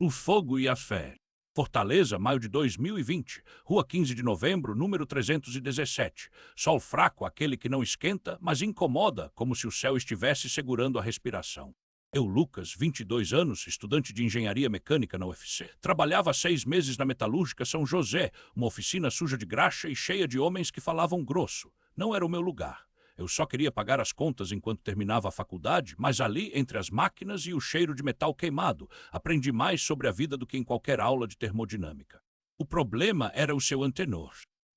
O Fogo e a Fé. Fortaleza, maio de 2020. Rua 15 de novembro, número 317. Sol fraco, aquele que não esquenta, mas incomoda, como se o céu estivesse segurando a respiração. Eu, Lucas, 22 anos, estudante de engenharia mecânica na UFC. Trabalhava há 6 meses na metalúrgica São José, uma oficina suja de graxa e cheia de homens que falavam grosso. Não era o meu lugar. Eu só queria pagar as contas enquanto terminava a faculdade, mas ali, entre as máquinas e o cheiro de metal queimado, aprendi mais sobre a vida do que em qualquer aula de termodinâmica. O problema era o seu antenor.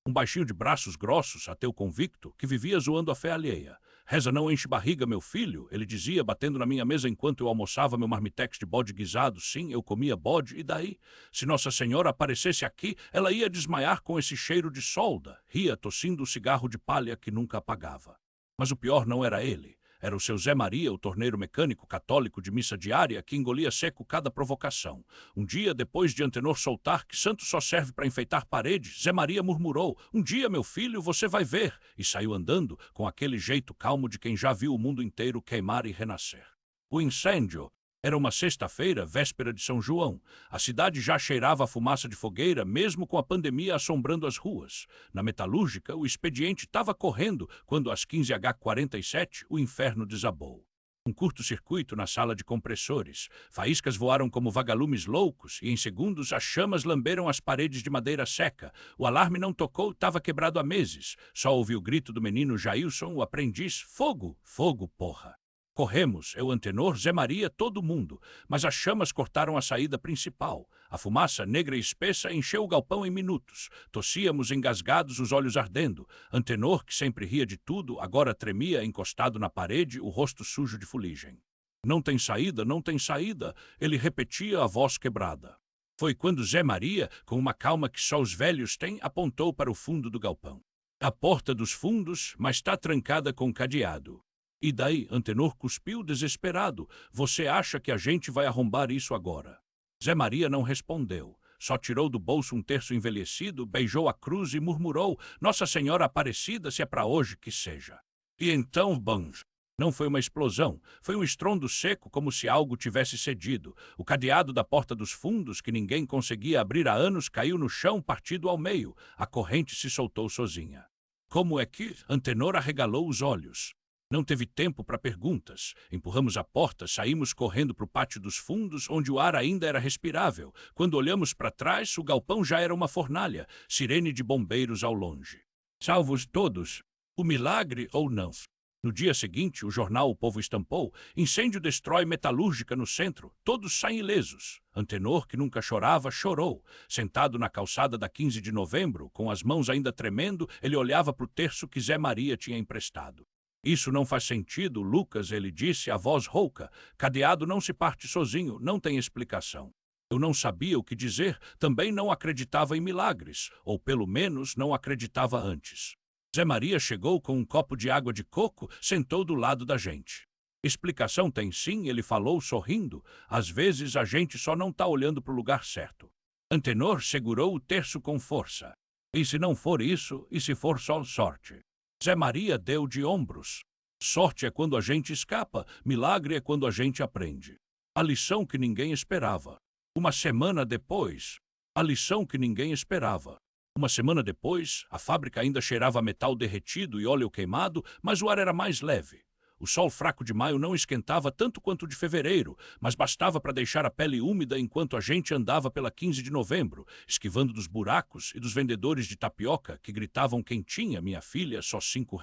Um baixinho de braços grossos, ateu convicto, que vivia zoando a fé alheia. Reza não enche barriga, meu filho, ele dizia, batendo na minha mesa enquanto eu almoçava meu marmitex de bode guisado. Sim, eu comia bode, e daí? Se Nossa Senhora aparecesse aqui, ela ia desmaiar com esse cheiro de solda. Ria, tossindo o cigarro de palha que nunca apagava. Mas o pior não era ele. Era o seu Zé Maria, o torneiro mecânico católico de missa diária, que engolia seco cada provocação. Um dia, depois de Antenor soltar que santo só serve para enfeitar paredes, Zé Maria murmurou: "Um dia, meu filho, você vai ver", e saiu andando com aquele jeito calmo de quem já viu o mundo inteiro queimar e renascer. O incêndio era uma sexta-feira, véspera de São João. A cidade já cheirava a fumaça de fogueira, mesmo com a pandemia assombrando as ruas. Na metalúrgica, o expediente estava correndo quando, às 15h47, o inferno desabou. Um curto-circuito na sala de compressores. Faíscas voaram como vagalumes loucos e, em segundos, as chamas lamberam as paredes de madeira seca. O alarme não tocou, estava quebrado há meses. Só ouvi o grito do menino Jailson, o aprendiz: "Fogo! Fogo, porra!" Corremos, eu, Antenor, Zé Maria, todo mundo, mas as chamas cortaram a saída principal. A fumaça, negra e espessa, encheu o galpão em minutos. Tossíamos engasgados, os olhos ardendo. Antenor, que sempre ria de tudo, agora tremia, encostado na parede, o rosto sujo de fuligem. "Não tem saída, não tem saída", ele repetia, a voz quebrada. Foi quando Zé Maria, com uma calma que só os velhos têm, apontou para o fundo do galpão. "A porta dos fundos, mas está trancada com cadeado." "E daí?", Antenor cuspiu desesperado. "Você acha que a gente vai arrombar isso agora?" Zé Maria não respondeu. Só tirou do bolso um terço envelhecido, beijou a cruz e murmurou: "Nossa Senhora Aparecida, se é para hoje, que seja." E então, bam! Não foi uma explosão, foi um estrondo seco, como se algo tivesse cedido. O cadeado da porta dos fundos, que ninguém conseguia abrir há anos, caiu no chão, partido ao meio. A corrente se soltou sozinha. Como é que? Antenor arregalou os olhos. Não teve tempo para perguntas. Empurramos a porta, saímos correndo para o pátio dos fundos, onde o ar ainda era respirável. Quando olhamos para trás, o galpão já era uma fornalha, sirene de bombeiros ao longe. Salvos todos, o milagre ou não. No dia seguinte, o jornal O Povo estampou: "Incêndio destrói metalúrgica no centro, todos saem ilesos." Antenor, que nunca chorava, chorou. Sentado na calçada da 15 de novembro, com as mãos ainda tremendo, ele olhava para o terço que Zé Maria tinha emprestado. "Isso não faz sentido, Lucas", ele disse, a voz rouca. "Cadeado não se parte sozinho, não tem explicação." Eu não sabia o que dizer, também não acreditava em milagres, ou pelo menos não acreditava antes. Zé Maria chegou com um copo de água de coco, sentou do lado da gente. "Explicação tem sim", ele falou sorrindo. "Às vezes a gente só não está olhando para o lugar certo." Antenor segurou o terço com força. "E se não for isso, e se for só sorte?" Zé Maria deu de ombros. "Sorte é quando a gente escapa, milagre é quando a gente aprende." A lição que ninguém esperava. Uma semana depois, a lição que ninguém esperava. Uma semana depois, a fábrica ainda cheirava a metal derretido e óleo queimado, mas o ar era mais leve. O sol fraco de maio não esquentava tanto quanto o de fevereiro, mas bastava para deixar a pele úmida enquanto a gente andava pela 15 de novembro, esquivando dos buracos e dos vendedores de tapioca que gritavam quentinha: "Minha filha, só R$ 5."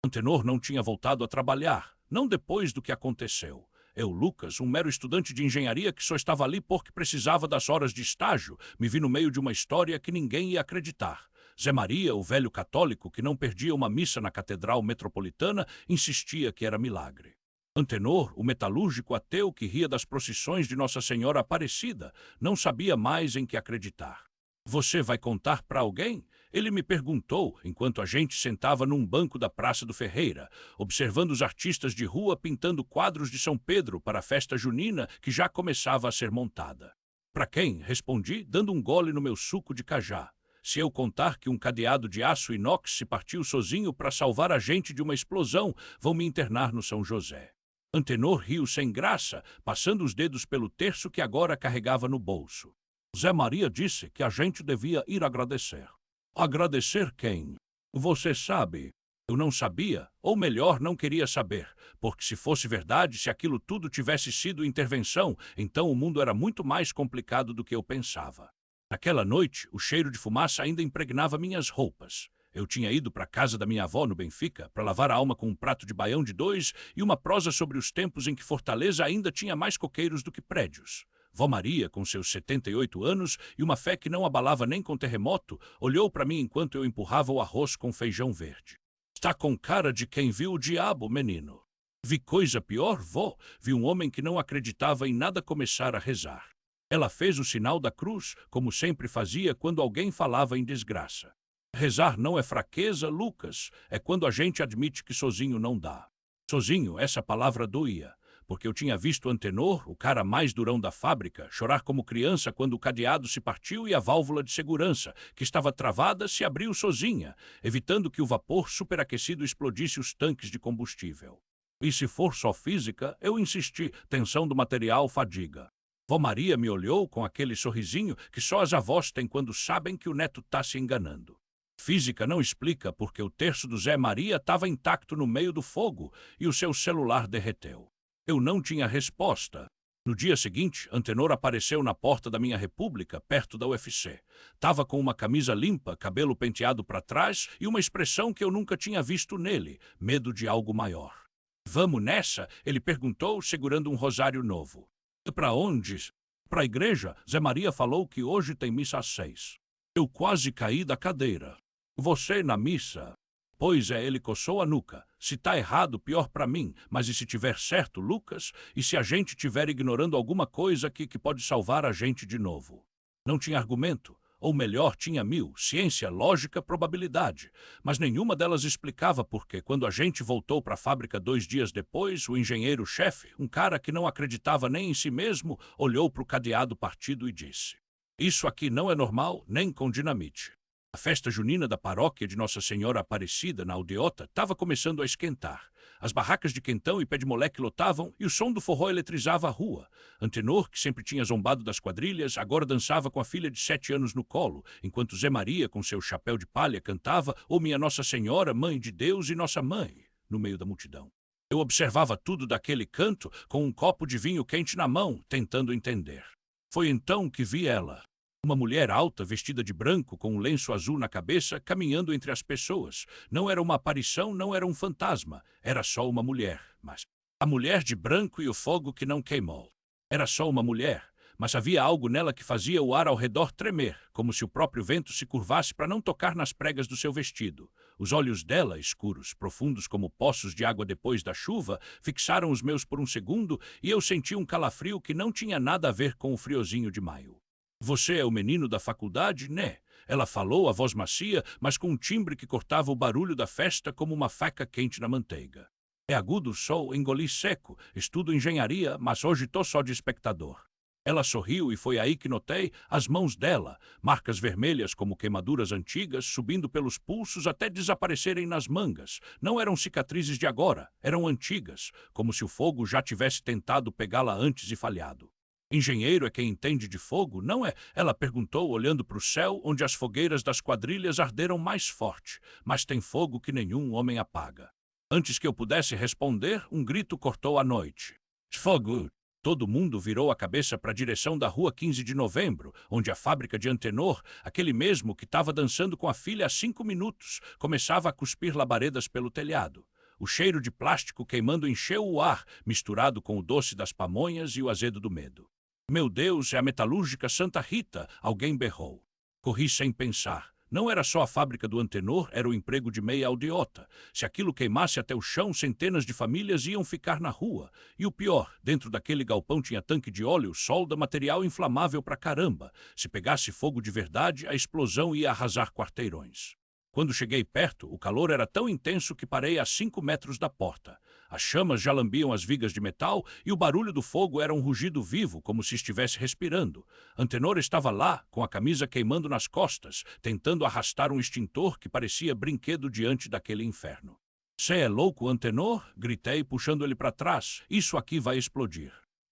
Antenor não tinha voltado a trabalhar, não depois do que aconteceu. Eu, Lucas, um mero estudante de engenharia que só estava ali porque precisava das horas de estágio, me vi no meio de uma história que ninguém ia acreditar. Zé Maria, o velho católico que não perdia uma missa na Catedral Metropolitana, insistia que era milagre. Antenor, o metalúrgico ateu que ria das procissões de Nossa Senhora Aparecida, não sabia mais em que acreditar. "Você vai contar para alguém?" ele me perguntou, enquanto a gente sentava num banco da Praça do Ferreira, observando os artistas de rua pintando quadros de São Pedro para a festa junina que já começava a ser montada. "Para quem?", respondi, dando um gole no meu suco de cajá. "Se eu contar que um cadeado de aço inox se partiu sozinho para salvar a gente de uma explosão, vão me internar no São José." Antenor riu sem graça, passando os dedos pelo terço que agora carregava no bolso. Zé Maria disse que a gente devia ir agradecer. Agradecer quem? Você sabe. Eu não sabia, ou melhor, não queria saber, porque se fosse verdade, se aquilo tudo tivesse sido intervenção, então o mundo era muito mais complicado do que eu pensava. Naquela noite, o cheiro de fumaça ainda impregnava minhas roupas. Eu tinha ido para a casa da minha avó no Benfica para lavar a alma com um prato de baião de 2 e uma prosa sobre os tempos em que Fortaleza ainda tinha mais coqueiros do que prédios. Vó Maria, com seus 78 anos e uma fé que não abalava nem com terremoto, olhou para mim enquanto eu empurrava o arroz com feijão verde. Está com cara de quem viu o diabo, menino. Vi coisa pior, vó. Vi um homem que não acreditava em nada começar a rezar. Ela fez o sinal da cruz, como sempre fazia quando alguém falava em desgraça. Rezar não é fraqueza, Lucas. É quando a gente admite que sozinho não dá. Sozinho, essa palavra doía, porque eu tinha visto Antenor, o cara mais durão da fábrica, chorar como criança quando o cadeado se partiu e a válvula de segurança, que estava travada, se abriu sozinha, evitando que o vapor superaquecido explodisse os tanques de combustível. E se for só física, eu insisti, tensão do material, fadiga. Vó Maria me olhou com aquele sorrisinho que só as avós têm quando sabem que o neto está se enganando. Física não explica porque o terço do Zé Maria estava intacto no meio do fogo e o seu celular derreteu. Eu não tinha resposta. No dia seguinte, Antenor apareceu na porta da minha república, perto da UFC. Tava com uma camisa limpa, cabelo penteado para trás e uma expressão que eu nunca tinha visto nele, medo de algo maior. Vamos nessa? Ele perguntou, segurando um rosário novo. Para onde? Para a igreja. Zé Maria falou que hoje tem missa às 6. Eu quase caí da cadeira. Você na missa? Pois é, ele coçou a nuca. Se tá errado, pior para mim. Mas e se tiver certo, Lucas? E se a gente tiver ignorando alguma coisa aqui que pode salvar a gente de novo? Não tinha argumento. Ou melhor, tinha 1000, ciência, lógica, probabilidade. Mas nenhuma delas explicava porque, quando a gente voltou para a fábrica 2 dias depois, o engenheiro-chefe, um cara que não acreditava nem em si mesmo, olhou para o cadeado partido e disse: "Isso aqui não é normal, nem com dinamite." A festa junina da paróquia de Nossa Senhora Aparecida, na Aldeota, estava começando a esquentar. As barracas de quentão e pé de moleque lotavam e o som do forró eletrizava a rua. Antenor, que sempre tinha zombado das quadrilhas, agora dançava com a filha de 7 anos no colo, enquanto Zé Maria, com seu chapéu de palha, cantava "Ô minha Nossa Senhora, Mãe de Deus e Nossa Mãe", no meio da multidão. Eu observava tudo daquele canto com um copo de vinho quente na mão, tentando entender. Foi então que vi ela. Uma mulher alta, vestida de branco, com um lenço azul na cabeça, caminhando entre as pessoas. Não era uma aparição, não era um fantasma. Era só uma mulher, mas a mulher de branco e o fogo que não queimou. Era só uma mulher, mas havia algo nela que fazia o ar ao redor tremer, como se o próprio vento se curvasse para não tocar nas pregas do seu vestido. Os olhos dela, escuros, profundos como poços de água depois da chuva, fixaram os meus por um segundo e eu senti um calafrio que não tinha nada a ver com o friozinho de maio. "Você é o menino da faculdade, né?" Ela falou, a voz macia, mas com um timbre que cortava o barulho da festa como uma faca quente na manteiga. "É agudo, sou, engoli seco. Estudo engenharia, mas hoje tô só de espectador." Ela sorriu e foi aí que notei as mãos dela, marcas vermelhas como queimaduras antigas, subindo pelos pulsos até desaparecerem nas mangas. Não eram cicatrizes de agora, eram antigas, como se o fogo já tivesse tentado pegá-la antes e falhado. "Engenheiro é quem entende de fogo, não é?" Ela perguntou, olhando para o céu, onde as fogueiras das quadrilhas arderam mais forte. Mas tem fogo que nenhum homem apaga. Antes que eu pudesse responder, um grito cortou a noite. "Fogo!" Todo mundo virou a cabeça para a direção da rua 15 de novembro, onde a fábrica de Antenor, aquele mesmo que estava dançando com a filha há 5 minutos, começava a cuspir labaredas pelo telhado. O cheiro de plástico queimando encheu o ar, misturado com o doce das pamonhas e o azedo do medo. "Meu Deus, é a metalúrgica Santa Rita!" alguém berrou. Corri sem pensar. Não era só a fábrica do Antenor, era o emprego de meia aldeota. Se aquilo queimasse até o chão, centenas de famílias iam ficar na rua. E o pior, dentro daquele galpão tinha tanque de óleo, solda, material inflamável pra caramba. Se pegasse fogo de verdade, a explosão ia arrasar quarteirões. Quando cheguei perto, o calor era tão intenso que parei a 5 metros da porta. As chamas já lambiam as vigas de metal e o barulho do fogo era um rugido vivo, como se estivesse respirando. Antenor estava lá, com a camisa queimando nas costas, tentando arrastar um extintor que parecia brinquedo diante daquele inferno. Cê é louco, Antenor? Gritei, puxando ele para trás. Isso aqui vai explodir.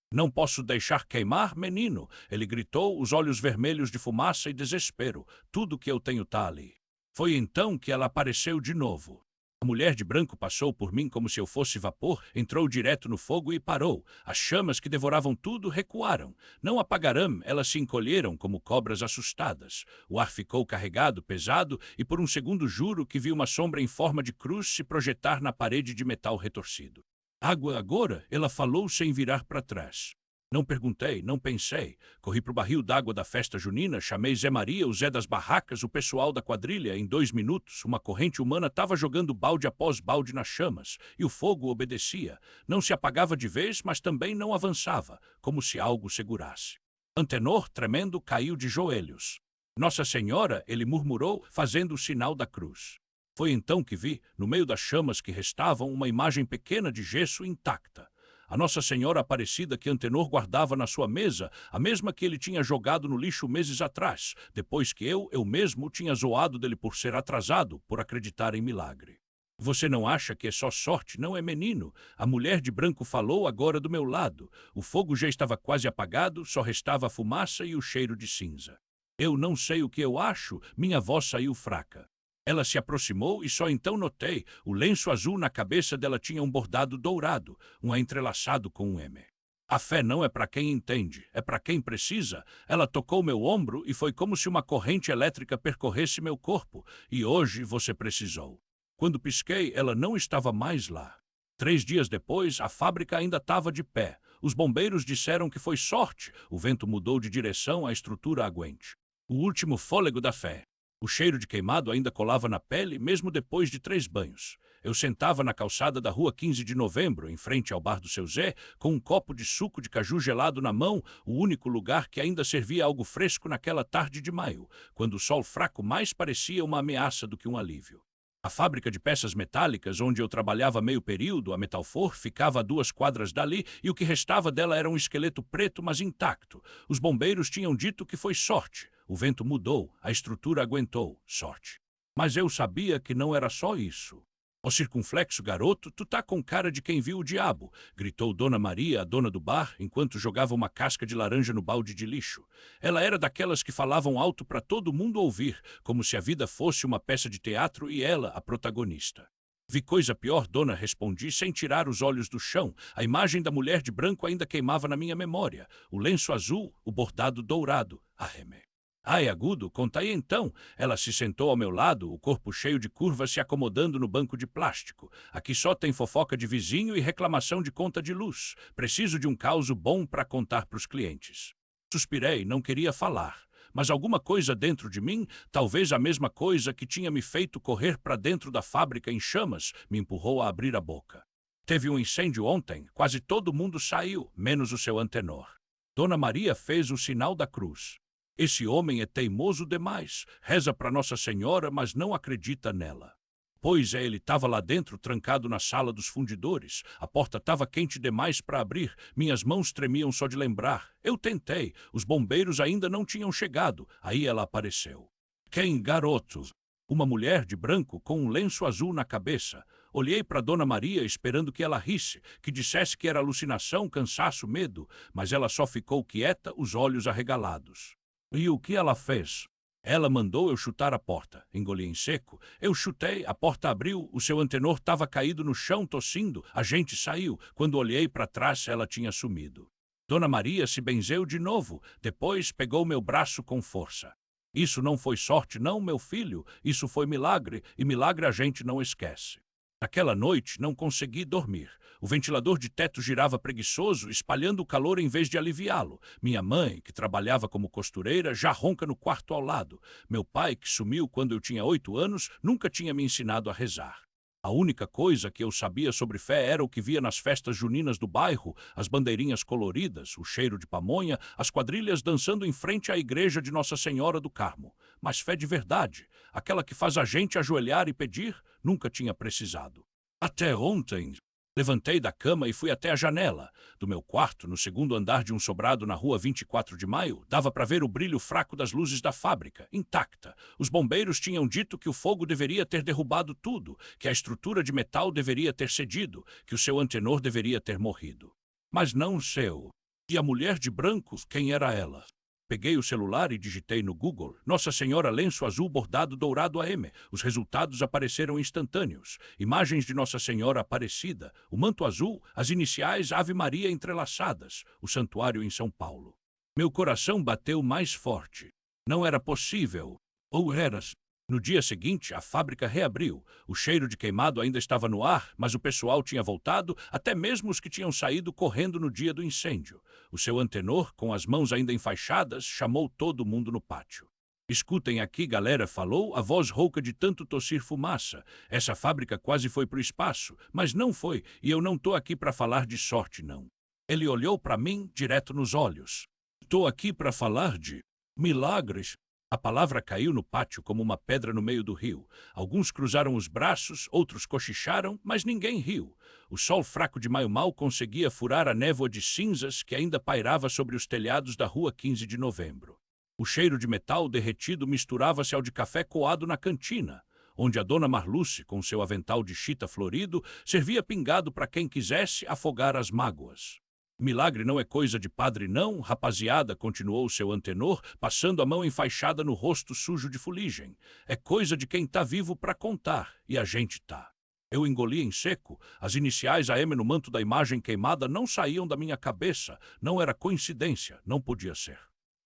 Não posso deixar queimar, menino. Ele gritou, os olhos vermelhos de fumaça e desespero. Tudo que eu tenho tá ali. Foi então que ela apareceu de novo. A mulher de branco passou por mim como se eu fosse vapor, entrou direto no fogo e parou. As chamas que devoravam tudo recuaram. Não apagarão, elas se encolheram como cobras assustadas. O ar ficou carregado, pesado, e por um segundo juro que vi uma sombra em forma de cruz se projetar na parede de metal retorcido. Água agora, ela falou sem virar para trás. Não perguntei, não pensei. Corri para o barril d'água da festa junina, chamei Zé Maria, o Zé das barracas, o pessoal da quadrilha. Em 2 minutos, uma corrente humana estava jogando balde após balde nas chamas, e o fogo obedecia. Não se apagava de vez, mas também não avançava, como se algo segurasse. Antenor, tremendo, caiu de joelhos. Nossa Senhora, ele murmurou, fazendo o sinal da cruz. Foi então que vi, no meio das chamas que restavam, uma imagem pequena de gesso intacta. A Nossa Senhora Aparecida que Antenor guardava na sua mesa, a mesma que ele tinha jogado no lixo meses atrás, depois que eu mesmo tinha zoado dele por ser atrasado, por acreditar em milagre. Você não acha que é só sorte, não é, menino? A mulher de branco falou agora do meu lado. O fogo já estava quase apagado, só restava a fumaça e o cheiro de cinza. Eu não sei o que eu acho, minha voz saiu fraca. Ela se aproximou e só então notei, o lenço azul na cabeça dela tinha um bordado dourado, um entrelaçado com um M. A fé não é para quem entende, é para quem precisa. Ela tocou meu ombro e foi como se uma corrente elétrica percorresse meu corpo. E hoje você precisou. Quando pisquei, ela não estava mais lá. 3 dias depois, a fábrica ainda estava de pé. Os bombeiros disseram que foi sorte. O vento mudou de direção, a estrutura aguente. O último fôlego da fé. O cheiro de queimado ainda colava na pele, mesmo depois de 3 banhos. Eu sentava na calçada da rua 15 de novembro, em frente ao bar do seu Zé, com um copo de suco de caju gelado na mão, o único lugar que ainda servia algo fresco naquela tarde de maio, quando o sol fraco mais parecia uma ameaça do que um alívio. A fábrica de peças metálicas, onde eu trabalhava meio período, a Metalfor, ficava a 2 quadras dali e o que restava dela era um esqueleto preto, mas intacto. Os bombeiros tinham dito que foi sorte. O vento mudou, a estrutura aguentou, sorte. Mas eu sabia que não era só isso. Ó circunflexo garoto, tu tá com cara de quem viu o diabo, gritou Dona Maria, a dona do bar, enquanto jogava uma casca de laranja no balde de lixo. Ela era daquelas que falavam alto para todo mundo ouvir, como se a vida fosse uma peça de teatro e ela, a protagonista. Vi coisa pior, dona, respondi, sem tirar os olhos do chão. A imagem da mulher de branco ainda queimava na minha memória. O lenço azul, o bordado dourado. Arreme. Ai, agudo, conta aí então. Ela se sentou ao meu lado, o corpo cheio de curvas se acomodando no banco de plástico. Aqui só tem fofoca de vizinho e reclamação de conta de luz. Preciso de um caso bom para contar para os clientes. Suspirei, não queria falar. Mas alguma coisa dentro de mim, talvez a mesma coisa que tinha me feito correr para dentro da fábrica em chamas, me empurrou a abrir a boca. Teve um incêndio ontem, quase todo mundo saiu, menos o seu Antenor. Dona Maria fez o sinal da cruz. Esse homem é teimoso demais, reza para Nossa Senhora, mas não acredita nela. Pois é, ele estava lá dentro, trancado na sala dos fundidores. A porta estava quente demais para abrir, minhas mãos tremiam só de lembrar. Eu tentei, os bombeiros ainda não tinham chegado, aí ela apareceu. Quem, garoto? Uma mulher de branco com um lenço azul na cabeça. Olhei para Dona Maria esperando que ela risse, que dissesse que era alucinação, cansaço, medo, mas ela só ficou quieta, os olhos arregalados. E o que ela fez? Ela mandou eu chutar a porta. Engoli em seco. Eu chutei, a porta abriu, o seu Antenor estava caído no chão tossindo. A gente saiu. Quando olhei para trás, ela tinha sumido. Dona Maria se benzeu de novo. Depois pegou meu braço com força. Isso não foi sorte, não, meu filho. Isso foi milagre, e milagre a gente não esquece. Naquela noite, não consegui dormir. O ventilador de teto girava preguiçoso, espalhando o calor em vez de aliviá-lo. Minha mãe, que trabalhava como costureira, já ronca no quarto ao lado. Meu pai, que sumiu quando eu tinha 8 anos, nunca tinha me ensinado a rezar. A única coisa que eu sabia sobre fé era o que via nas festas juninas do bairro, as bandeirinhas coloridas, o cheiro de pamonha, as quadrilhas dançando em frente à igreja de Nossa Senhora do Carmo. Mas fé de verdade, aquela que faz a gente ajoelhar e pedir, nunca tinha precisado. Até ontem. Levantei da cama e fui até a janela. Do meu quarto, no segundo andar de um sobrado na rua 24 de Maio, dava para ver o brilho fraco das luzes da fábrica, intacta. Os bombeiros tinham dito que o fogo deveria ter derrubado tudo, que a estrutura de metal deveria ter cedido, que o seu antenor deveria ter morrido. Mas não o seu. E a mulher de branco, quem era ela? Peguei o celular e digitei no Google Nossa Senhora lenço azul bordado dourado AM. Os resultados apareceram instantâneos. Imagens de Nossa Senhora Aparecida, o manto azul, as iniciais Ave Maria entrelaçadas, o santuário em São Paulo. Meu coração bateu mais forte. Não era possível. Ou eras? No dia seguinte, a fábrica reabriu. O cheiro de queimado ainda estava no ar, mas o pessoal tinha voltado, até mesmo os que tinham saído correndo no dia do incêndio. O seu antenor, com as mãos ainda enfaixadas, chamou todo mundo no pátio. Escutem aqui, galera, falou, a voz rouca de tanto tossir fumaça. Essa fábrica quase foi pro espaço, mas não foi, e eu não tô aqui para falar de sorte, não. Ele olhou para mim, direto nos olhos. Tô aqui para falar de milagres. A palavra caiu no pátio como uma pedra no meio do rio. Alguns cruzaram os braços, outros cochicharam, mas ninguém riu. O sol fraco de maio mal conseguia furar a névoa de cinzas que ainda pairava sobre os telhados da rua 15 de novembro. O cheiro de metal derretido misturava-se ao de café coado na cantina, onde a dona Marluce, com seu avental de chita florido, servia pingado para quem quisesse afogar as mágoas. Milagre não é coisa de padre não, rapaziada, continuou o seu antenor, passando a mão enfaixada no rosto sujo de fuligem. É coisa de quem tá vivo para contar, e a gente tá. Eu engoli em seco. As iniciais AM no manto da imagem queimada não saíam da minha cabeça. Não era coincidência, não podia ser.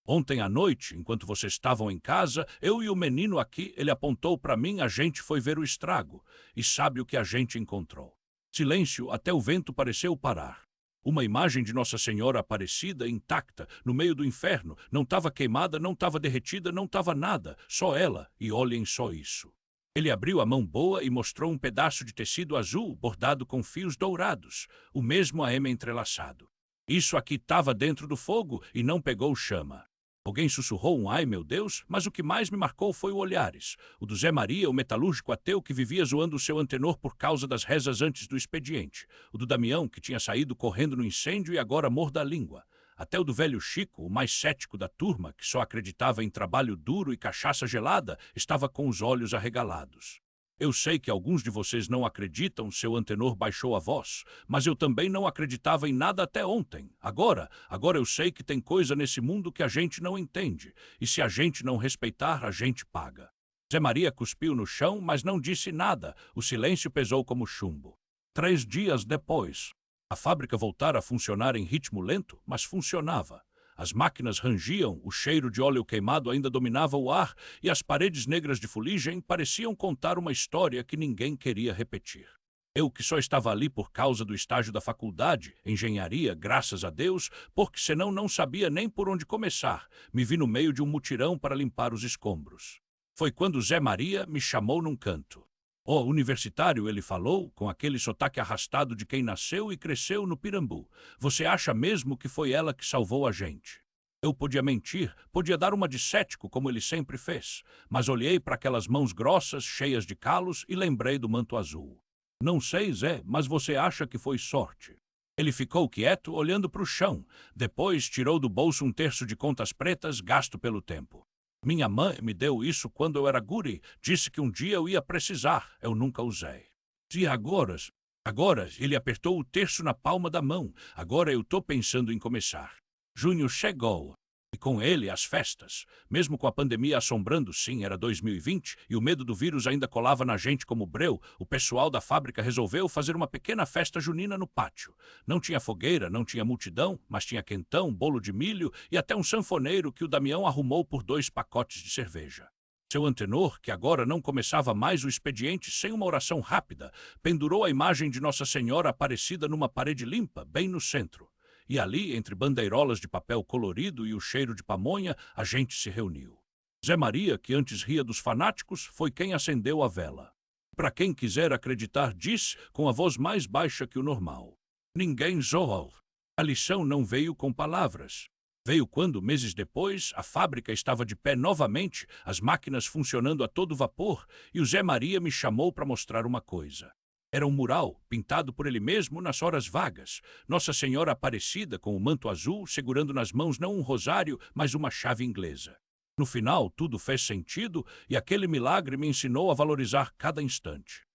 Ontem à noite, enquanto vocês estavam em casa, eu e o menino aqui, ele apontou para mim, a gente foi ver o estrago. E sabe o que a gente encontrou? Silêncio, até o vento pareceu parar. Uma imagem de Nossa Senhora Aparecida intacta, no meio do inferno. Não estava queimada, não estava derretida, não estava nada. Só ela, e olhem só isso. Ele abriu a mão boa e mostrou um pedaço de tecido azul bordado com fios dourados, o mesmo AM entrelaçado. Isso aqui estava dentro do fogo e não pegou chama. Alguém sussurrou um ai meu Deus, mas o que mais me marcou foi o Olhares, o do Zé Maria, o metalúrgico ateu que vivia zoando o seu antenor por causa das rezas antes do expediente, o do Damião, que tinha saído correndo no incêndio e agora morda a língua, até o do velho Chico, o mais cético da turma, que só acreditava em trabalho duro e cachaça gelada, estava com os olhos arregalados. Eu sei que alguns de vocês não acreditam, seu antenor baixou a voz, mas eu também não acreditava em nada até ontem. Agora eu sei que tem coisa nesse mundo que a gente não entende, e se a gente não respeitar, a gente paga. Zé Maria cuspiu no chão, mas não disse nada, o silêncio pesou como chumbo. 3 dias depois, a fábrica voltara a funcionar em ritmo lento, mas funcionava. As máquinas rangiam, o cheiro de óleo queimado ainda dominava o ar e as paredes negras de fuligem pareciam contar uma história que ninguém queria repetir. Eu que só estava ali por causa do estágio da faculdade, engenharia, graças a Deus, porque senão não sabia nem por onde começar, me vi no meio de um mutirão para limpar os escombros. Foi quando Zé Maria me chamou num canto. Ó, universitário, ele falou, com aquele sotaque arrastado de quem nasceu e cresceu no Pirambu. Você acha mesmo que foi ela que salvou a gente? Eu podia mentir, podia dar uma de cético, como ele sempre fez, mas olhei para aquelas mãos grossas, cheias de calos, e lembrei do manto azul. Não sei, Zé, mas você acha que foi sorte? Ele ficou quieto, olhando para o chão. Depois tirou do bolso um terço de contas pretas, gasto pelo tempo. Minha mãe me deu isso quando eu era guri. Disse que um dia eu ia precisar. Eu nunca usei. E agora? Agora ele apertou o terço na palma da mão. Agora eu tô pensando em começar. Junho chegou. E com ele as festas. Mesmo com a pandemia assombrando, sim, era 2020, e o medo do vírus ainda colava na gente como breu, o pessoal da fábrica resolveu fazer uma pequena festa junina no pátio. Não tinha fogueira, não tinha multidão, mas tinha quentão, bolo de milho e até um sanfoneiro que o Damião arrumou por 2 pacotes de cerveja. Seu antenor, que agora não começava mais o expediente sem uma oração rápida, pendurou a imagem de Nossa Senhora Aparecida numa parede limpa, bem no centro. E ali, entre bandeirolas de papel colorido e o cheiro de pamonha, a gente se reuniu. Zé Maria, que antes ria dos fanáticos, foi quem acendeu a vela. Para quem quiser acreditar, disse, com a voz mais baixa que o normal. Ninguém zoou. A lição não veio com palavras. Veio quando, meses depois, a fábrica estava de pé novamente, as máquinas funcionando a todo vapor, e o Zé Maria me chamou para mostrar uma coisa. Era um mural, pintado por ele mesmo nas horas vagas. Nossa Senhora Aparecida com o manto azul, segurando nas mãos não um rosário, mas uma chave inglesa. No final, tudo fez sentido e aquele milagre me ensinou a valorizar cada instante.